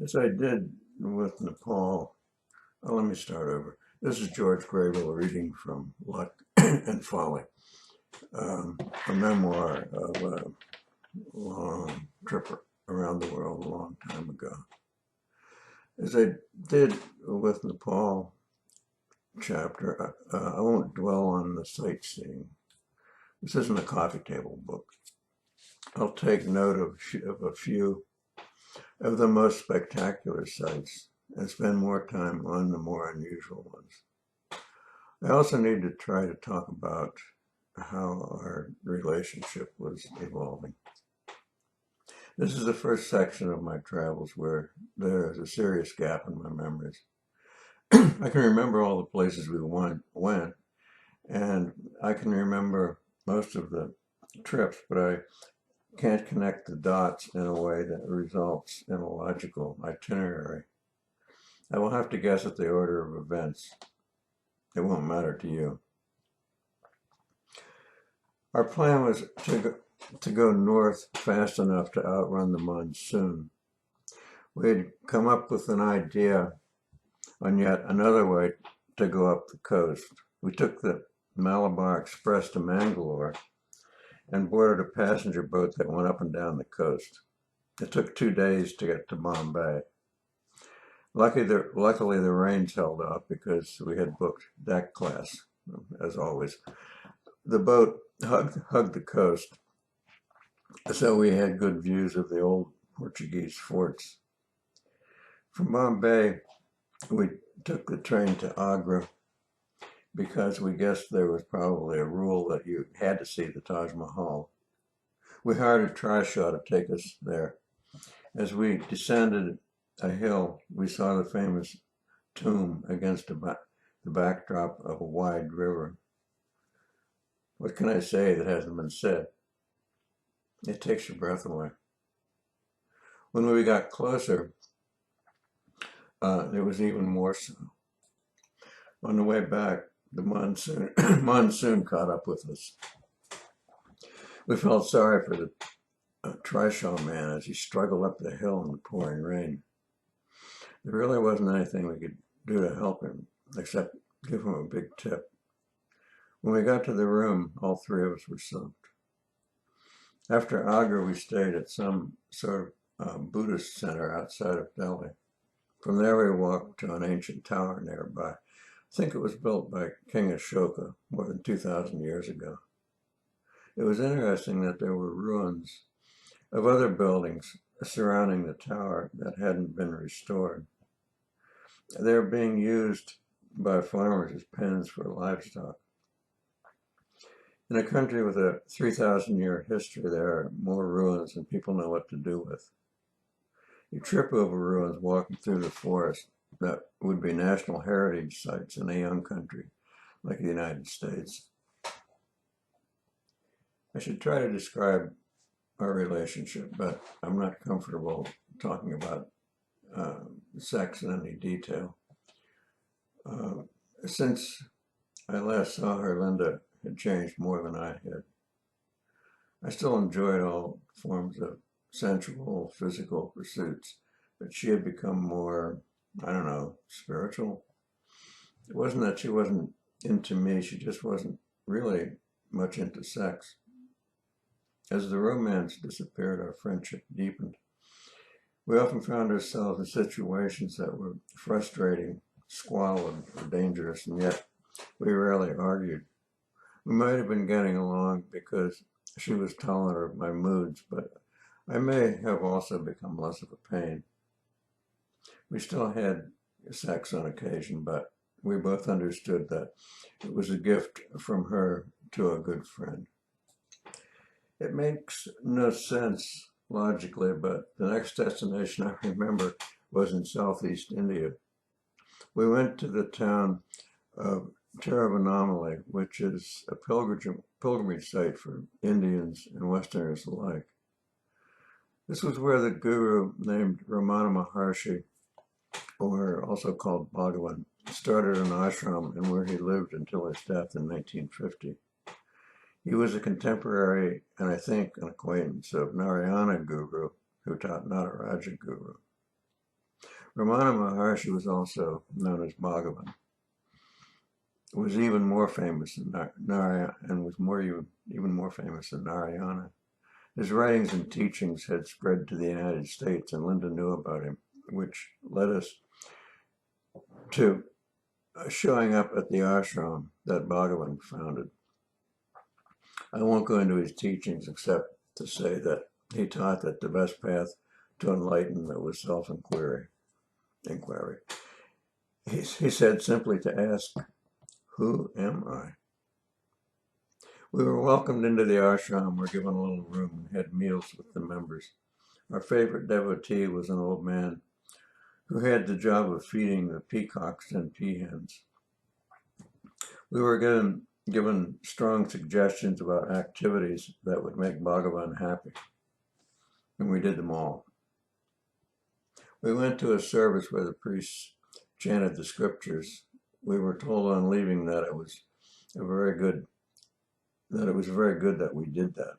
As I did with Nepal, let me start over. This is George Grable reading from Luck and Folly, a memoir of a long trip around the world a long time ago. As I did with Nepal chapter, I won't dwell on the sightseeing. This isn't a coffee table book. I'll take note of a few of the most spectacular sights and spend more time on the more unusual ones. I also need to try to talk about how our relationship was evolving. This is the first section of my travels where there is a serious gap in my memories. I can remember all the places we went, and I can remember most of the trips, but I can't connect the dots in a way that results in a logical itinerary. I will have to guess at the order of events. It won't matter to you. Our plan was to go north fast enough to outrun the monsoon. We had come up with an idea on yet another way to go up the coast. We took the Malabar Express to Mangalore and boarded a passenger boat that went up and down the coast. It took 2 days to get to Bombay. Luckily, the rains held off because we had booked deck class, as always. The boat hugged the coast, so we had good views of the old Portuguese forts. From Bombay, we took the train to Agra because we guessed there was probably a rule that you had to see the Taj Mahal. We hired a trishaw to take us there. As we descended a hill, we saw the famous tomb against the backdrop of a wide river. What can I say that hasn't been said? It takes your breath away. When we got closer, it was even more so. On the way back, the monsoon caught up with us. We felt sorry for the trishaw man as he struggled up the hill in the pouring rain. There really wasn't anything we could do to help him, except give him a big tip. When we got to the room, all three of us were soaked. After Agra, we stayed at some sort of Buddhist center outside of Delhi. From there, we walked to an ancient tower nearby. I think it was built by King Ashoka more than 2,000 years ago. It was interesting that there were ruins of other buildings surrounding the tower that hadn't been restored. They were being used by farmers as pens for livestock. In a country with a 3,000-year history, there are more ruins than people know what to do with. You trip over ruins walking through the forest that would be national heritage sites in a young country like the United States. I should try to describe our relationship, but I'm not comfortable talking about sex in any detail. Since I last saw her, Linda had changed more than I had. I still enjoyed all forms of sensual, physical pursuits, but she had become more, I don't know, spiritual. It wasn't that she wasn't into me, she just wasn't really much into sex. As the romance disappeared, our friendship deepened. We often found ourselves in situations that were frustrating, squalid, or dangerous, and yet we rarely argued. We might have been getting along because she was tolerant of my moods, but I may have also become less of a pain. We still had sex on occasion, but we both understood that it was a gift from her to a good friend. It makes no sense logically, but the next destination I remember was in Southeast India. We went to the town of Tiruvannamalai, which is a pilgrimage site for Indians and Westerners alike. This was where the guru named Ramana Maharshi, or also called Bhagavan, started an ashram and where he lived until his death in 1950. He was a contemporary, and I think an acquaintance of Narayana Guru, who taught Nataraja Guru. Ramana Maharshi was also known as Bhagavan. Was even more famous than Narayana, and was even more famous than Narayana. His writings and teachings had spread to the United States, and Linda knew about him, which led us to showing up at the ashram that Bhagavan founded. I won't go into his teachings except to say that he taught that the best path to enlightenment was self-inquiry. He said simply to ask, who am I? We were welcomed into the ashram, were given a little room, and had meals with the members. Our favorite devotee was an old man who had the job of feeding the peacocks and peahens. We were given strong suggestions about activities that would make Bhagavan happy, and we did them all. We went to a service where the priests chanted the scriptures. We were told on leaving that it was very good that we did that.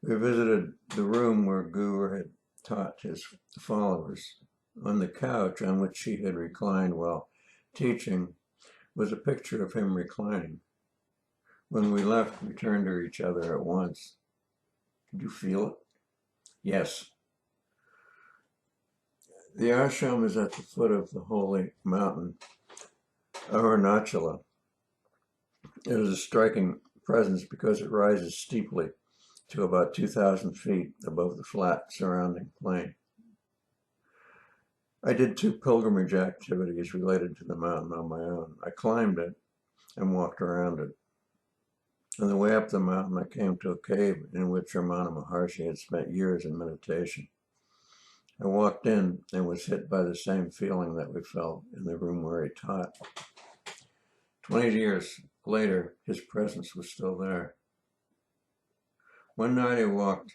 We visited the room where Guru had taught his followers. On the couch on which she had reclined while teaching was a picture of him reclining. When we left, we turned to each other at once. Did you feel it? Yes. The ashram is at the foot of the holy mountain, Arunachala. It is a striking presence because it rises steeply to about 2,000 feet above the flat surrounding plain. I did 2 pilgrimage activities related to the mountain on my own. I climbed it and walked around it. On the way up the mountain, I came to a cave in which Ramana Maharshi had spent years in meditation. I walked in and was hit by the same feeling that we felt in the room where he taught. 20 years later, his presence was still there. One night I walked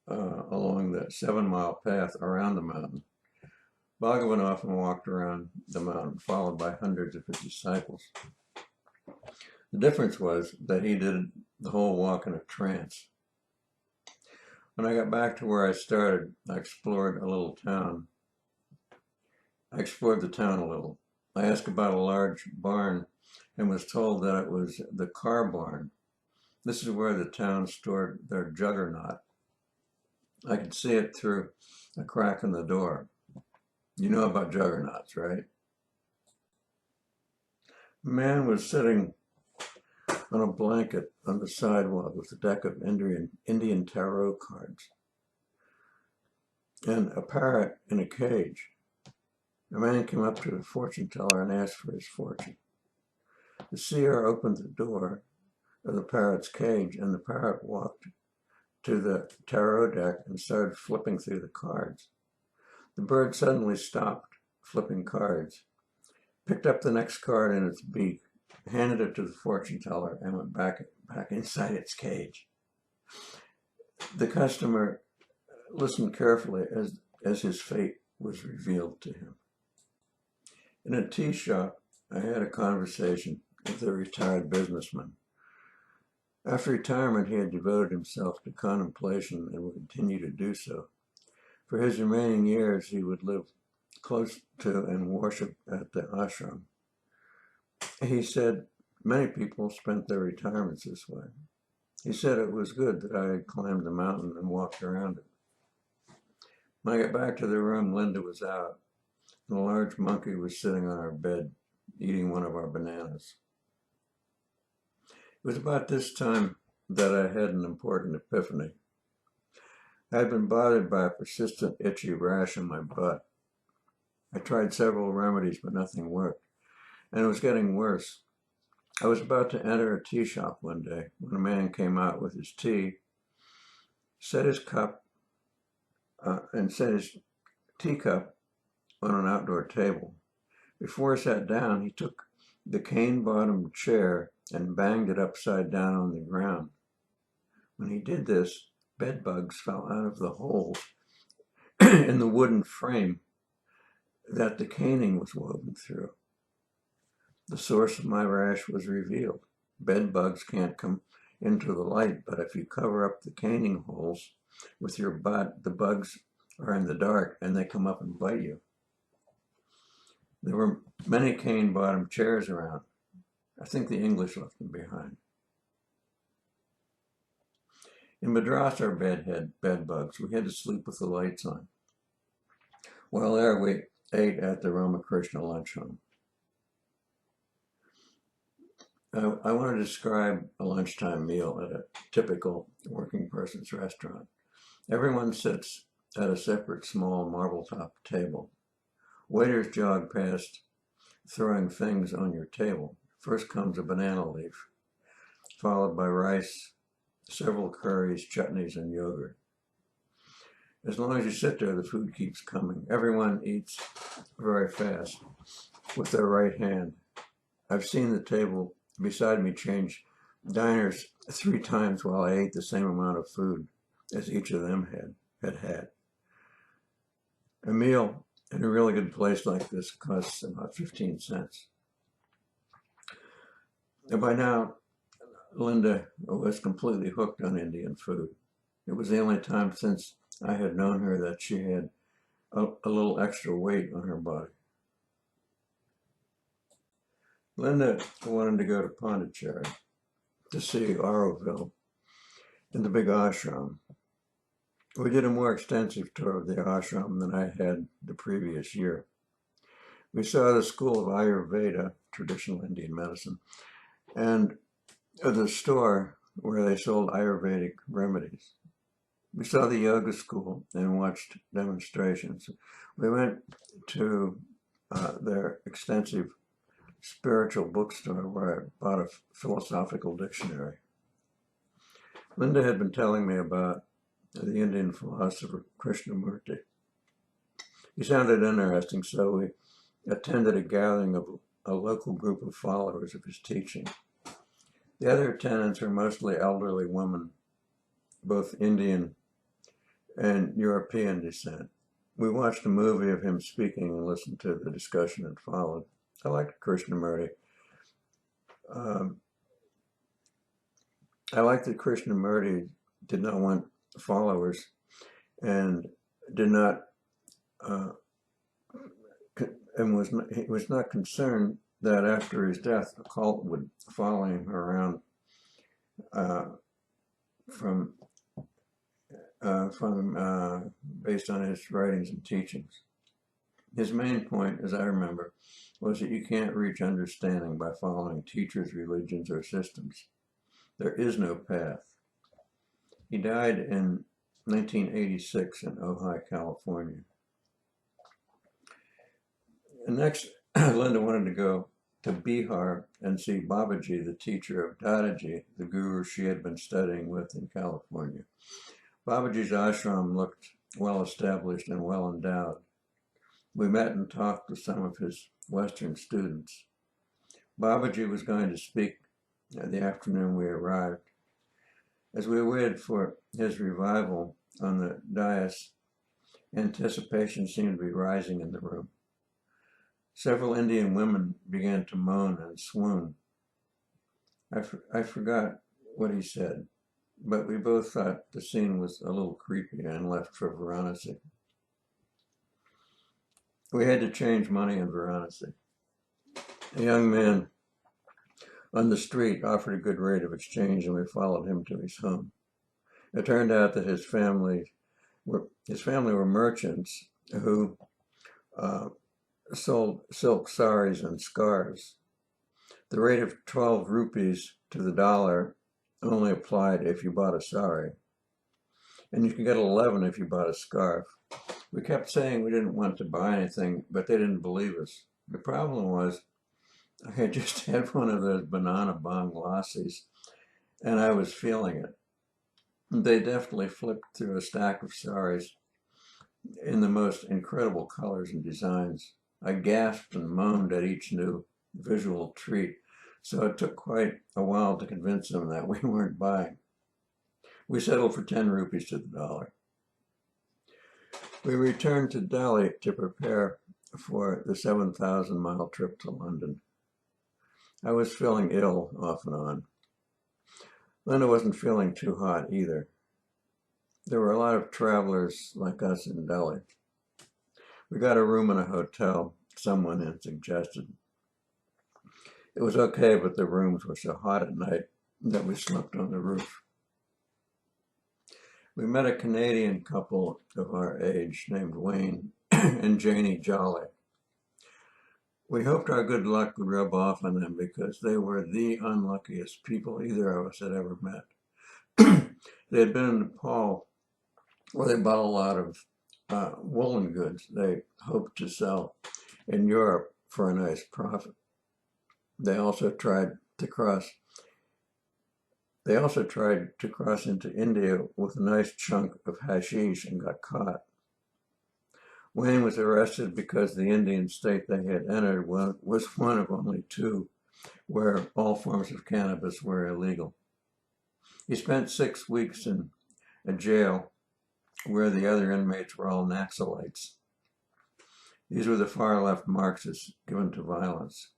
along the 7-mile path around the mountain. Bhagavan often walked around the mountain, followed by hundreds of his disciples. The difference was that he did the whole walk in a trance. When I got back to where I started, I explored the town a little. I asked about a large barn and was told that it was the car barn. This is where the town stored their juggernaut. I could see it through a crack in the door. You know about juggernauts, right? A man was sitting on a blanket on the sidewalk with a deck of Indian tarot cards and a parrot in a cage. A man came up to the fortune teller and asked for his fortune. The seer opened the door of the parrot's cage, and the parrot walked to the tarot deck and started flipping through the cards. The bird suddenly stopped flipping cards, picked up the next card in its beak, handed it to the fortune teller, and went back inside its cage. The customer listened carefully as his fate was revealed to him. In a tea shop, I had a conversation with a retired businessman. After retirement, he had devoted himself to contemplation and would continue to do so. For his remaining years, he would live close to and worship at the ashram. He said many people spent their retirements this way. He said it was good that I had climbed the mountain and walked around it. When I got back to the room, Linda was out, and a large monkey was sitting on our bed, eating one of our bananas. It was about this time that I had an important epiphany. I had been bothered by a persistent itchy rash in my butt. I tried several remedies, but nothing worked, and it was getting worse. I was about to enter a tea shop one day when a man came out with his tea, set his teacup on an outdoor table. Before he sat down, he took the cane-bottomed chair and banged it upside down on the ground. When he did this, bedbugs fell out of the holes in the wooden frame that the caning was woven through. The source of my rash was revealed. Bedbugs can't come into the light, but if you cover up the caning holes with your butt, the bugs or in the dark, and they come up and bite you. There were many cane-bottomed chairs around. I think the English left them behind. In Madras, our bed had bed bugs. We had to sleep with the lights on. While there, we ate at the Ramakrishna lunch home. I want to describe a lunchtime meal at a typical working person's restaurant. Everyone sits at a separate small marble-top table. Waiters jog past, throwing things on your table. First comes a banana leaf, followed by rice, several curries, chutneys, and yogurt. As long as you sit there, the food keeps coming. Everyone eats very fast with their right hand. I've seen the table beside me change diners 3 times while I ate the same amount of food as each of them had. A meal in a really good place like this costs about 15 cents. And by now, Linda was completely hooked on Indian food. It was the only time since I had known her that she had a little extra weight on her body. Linda wanted to go to Pondicherry to see Auroville and the big ashram. We did a more extensive tour of the ashram than I had the previous year. We saw the school of Ayurveda, traditional Indian medicine, and the store where they sold Ayurvedic remedies. We saw the yoga school and watched demonstrations. We went to their extensive spiritual bookstore where I bought a philosophical dictionary. Linda had been telling me about the Indian philosopher Krishnamurti. He sounded interesting, so we attended a gathering of a local group of followers of his teaching. The other attendants were mostly elderly women, both Indian and European descent. We watched a movie of him speaking and listened to the discussion that followed. I liked Krishnamurti. I liked that Krishnamurti did not want followers and did not he was not concerned that after his death a cult would follow him around based on his writings and teachings. His main point, as I remember, was that you can't reach understanding by following teachers, religions, or systems. There is no path. He died in 1986 in Ojai, California. And next, Linda wanted to go to Bihar and see Babaji, the teacher of Dadaji, the guru she had been studying with in California. Babaji's ashram looked well established and well endowed. We met and talked with some of his Western students. Babaji was going to speak the afternoon we arrived. As we waited for his revival on the dais, anticipation seemed to be rising in the room. Several Indian women began to moan and swoon. I forgot what he said, but we both thought the scene was a little creepy and left for Varanasi. We had to change money in Varanasi. A young man on the street offered a good rate of exchange, and we followed him to his home. It turned out that his family were merchants who sold silk saris and scarves. The rate of 12 rupees to the dollar only applied if you bought a sari, and you could get 11 if you bought a scarf. We kept saying we didn't want to buy anything, but they didn't believe us. The problem was I had just had one of those banana bang lassis, and I was feeling it. They definitely flipped through a stack of saris in the most incredible colors and designs. I gasped and moaned at each new visual treat, so it took quite a while to convince them that we weren't buying. We settled for 10 rupees to the dollar. We returned to Delhi to prepare for the 7,000-mile trip to London. I was feeling ill off and on. Linda wasn't feeling too hot either. There were a lot of travelers like us in Delhi. We got a room in a hotel someone had suggested. It was okay, but the rooms were so hot at night that we slept on the roof. We met a Canadian couple of our age named Wayne and Janie Jolly. We hoped our good luck would rub off on them because they were the unluckiest people either of us had ever met. They had been in Nepal where they bought a lot of woolen goods they hoped to sell in Europe for a nice profit. They also tried to cross into India with a nice chunk of hashish and got caught. Wayne was arrested because the Indian state they had entered was one of only two where all forms of cannabis were illegal. He spent 6 weeks in a jail where the other inmates were all Naxalites. These were the far-left Marxists given to violence.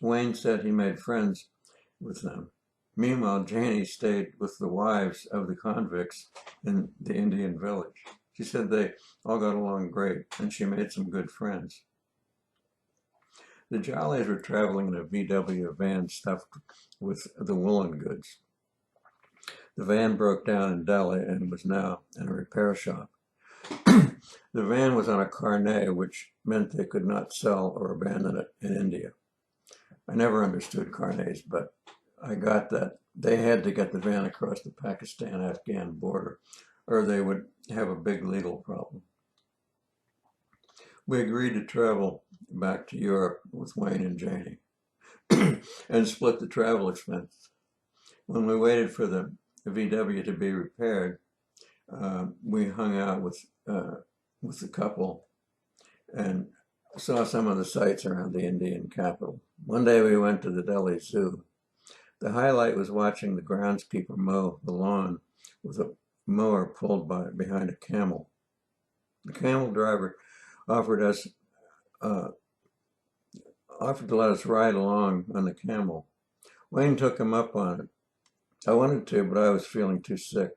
Wayne said he made friends with them. Meanwhile, Janie stayed with the wives of the convicts in the Indian village. She said they all got along great, and she made some good friends. The Jollies were traveling in a VW van stuffed with the woolen goods. The van broke down in Delhi and was now in a repair shop. The van was on a carnet, which meant they could not sell or abandon it in India. I never understood carnets, but I got that they had to get the van across the Pakistan-Afghan border, or they would have a big legal problem. We agreed to travel back to Europe with Wayne and Janie and split the travel expense. When we waited for the VW to be repaired, we hung out with the couple and saw some of the sights around the Indian capital. One day we went to the Delhi Zoo. The highlight was watching the groundskeeper mow the lawn with a mower pulled behind a camel. The camel driver offered to let us ride along on the camel. Wayne took him up on it. I wanted to, but I was feeling too sick.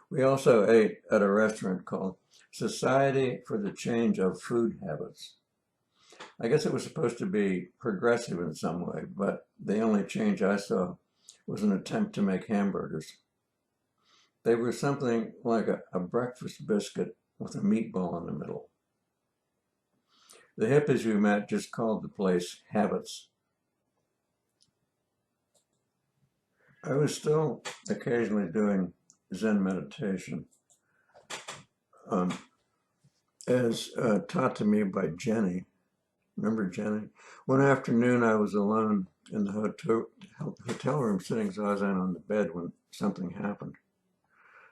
We also ate at a restaurant called Society for the Change of Food Habits. I guess it was supposed to be progressive in some way, but the only change I saw was an attempt to make hamburgers. They were something like a breakfast biscuit with a meatball in the middle. The hippies we met just called the place Habits. I was still occasionally doing Zen meditation, as taught to me by Jenny. Remember Jenny? One afternoon I was alone in the hotel room sitting zazen on the bed when something happened.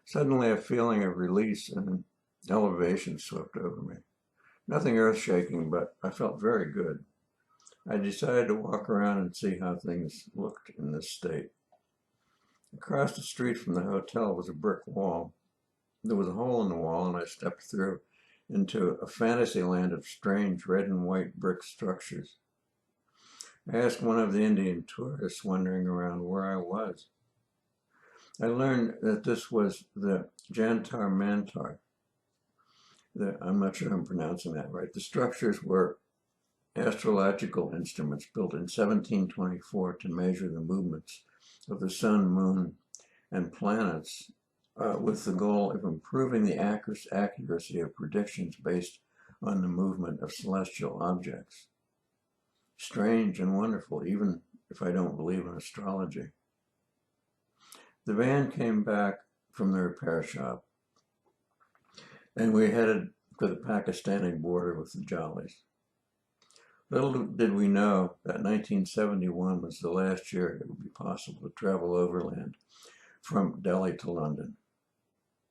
Suddenly a feeling of release and elevation swept over me. Nothing earth-shaking, but I felt very good. I decided to walk around and see how things looked in this state. Across the street from the hotel was a brick wall. There was a hole in the wall, and I stepped through into a fantasy land of strange red and white brick structures. I asked one of the Indian tourists wandering around where I was. I learned that this was the Jantar Mantar. I'm not sure I'm pronouncing that right. The structures were astrological instruments built in 1724 to measure the movements of the sun, moon, and planets with the goal of improving the accuracy of predictions based on the movement of celestial objects. Strange and wonderful, even if I don't believe in astrology. The van came back from the repair shop, and we headed to the Pakistani border with the Jollies. Little did we know that 1971 was the last year it would be possible to travel overland from Delhi to London.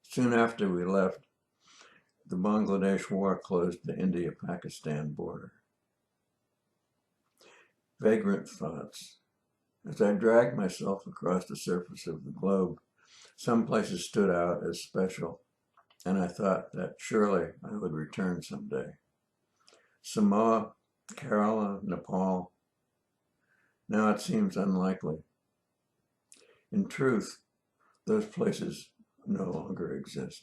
Soon after we left, the Bangladesh War closed the India-Pakistan border. Vagrant thoughts. As I dragged myself across the surface of the globe, some places stood out as special, and I thought that surely I would return someday. Samoa, Kerala, Nepal. Now it seems unlikely. In truth, those places no longer exist.